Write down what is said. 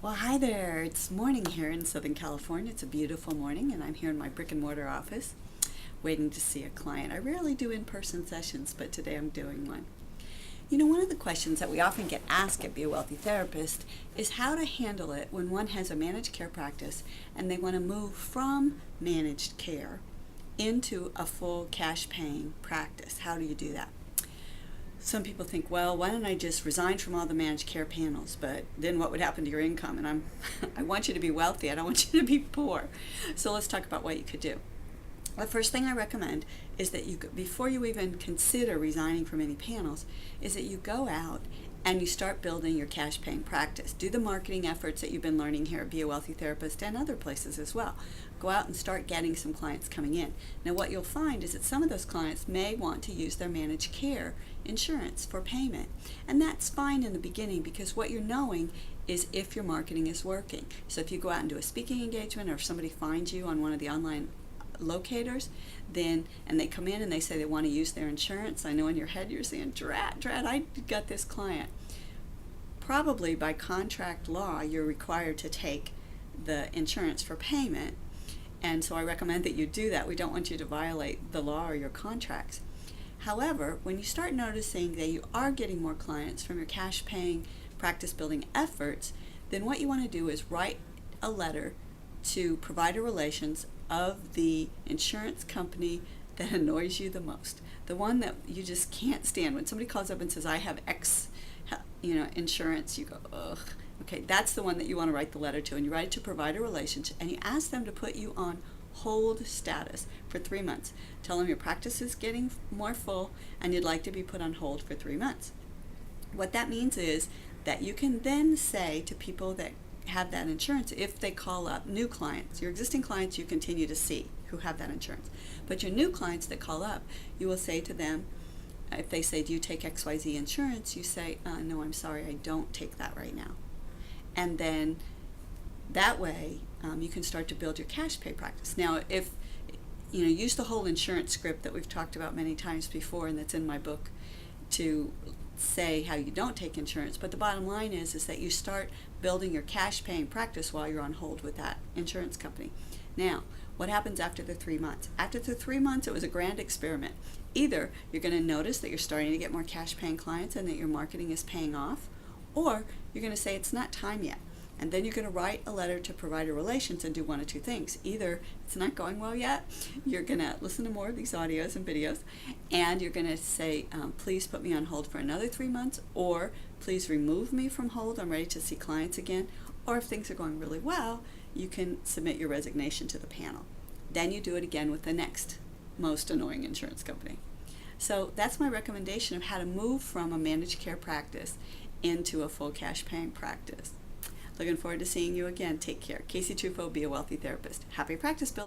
Well, hi there. It's morning here in Southern California. It's a beautiful morning, and I'm here in my brick and mortar office waiting to see a client. I rarely do in-person sessions, but today I'm doing one. You know, one of the questions that we often get asked at Be a Wealthy Therapist is how to handle it when one has a managed care practice and they want to move from managed care into a full cash-paying practice. How do you do that? Some people think, well, why don't I just resign from all the managed care panels? But then what would happen to your income? And I want you to be wealthy. I don't want you to be poor. So let's talk about what you could do. The first thing I recommend is that before you even consider resigning from any panels, is that you go out and you start building your cash-paying practice. Do the marketing efforts that you've been learning here at Be a Wealthy Therapist and other places as well. Go out and start getting some clients coming in. Now what you'll find is that some of those clients may want to use their managed care insurance for payment. And that's fine in the beginning because what you're knowing is if your marketing is working. So if you go out and do a speaking engagement or if somebody finds you on one of the online locators, and they come in and they say they want to use their insurance, I know in your head you're saying, drat, I got this client. Probably by contract law you're required to take the insurance for payment, and so I recommend that you do that. We don't want you to violate the law or your contracts. However, when you start noticing that you are getting more clients from your cash paying practice building efforts, then what you want to do is write a letter to provider relations of the insurance company that annoys you the most, the one that you just can't stand. When somebody calls up and says, I have X insurance, you go, ugh. Okay, that's the one that you want to write the letter to, and you write it to provider relations and you ask them to put you on hold status for 3 months. Tell them your practice is getting more full and you'd like to be put on hold for 3 months. What that means is that you can then say to people that have that insurance, if they call up new clients, your existing clients you continue to see who have that insurance, but your new clients that call up, you will say to them, if they say, do you take XYZ insurance, you say, no, I'm sorry, I don't take that right now. And then that way you can start to build your cash pay practice. Now if use the whole insurance script that we've talked about many times before and that's in my book to say how you don't take insurance, but the bottom line is that you start building your cash paying practice while you're on hold with that insurance company. Now what happens after the 3 months? After the 3 months, it was a grand experiment. Either you're going to notice that you're starting to get more cash paying clients and that your marketing is paying off, or you're going to say it's not time yet. And then you're going to write a letter to provider relations and do one of two things. Either it's not going well yet, you're going to listen to more of these audios and videos, and you're going to say, please put me on hold for another 3 months, or please remove me from hold, I'm ready to see clients again. Or if things are going really well, you can submit your resignation to the panel. Then you do it again with the next most annoying insurance company. So that's my recommendation of how to move from a managed care practice into a full cash paying practice. Looking forward to seeing you again. Take care. Casey Truffaut, Be a Wealthy Therapist. Happy practice building.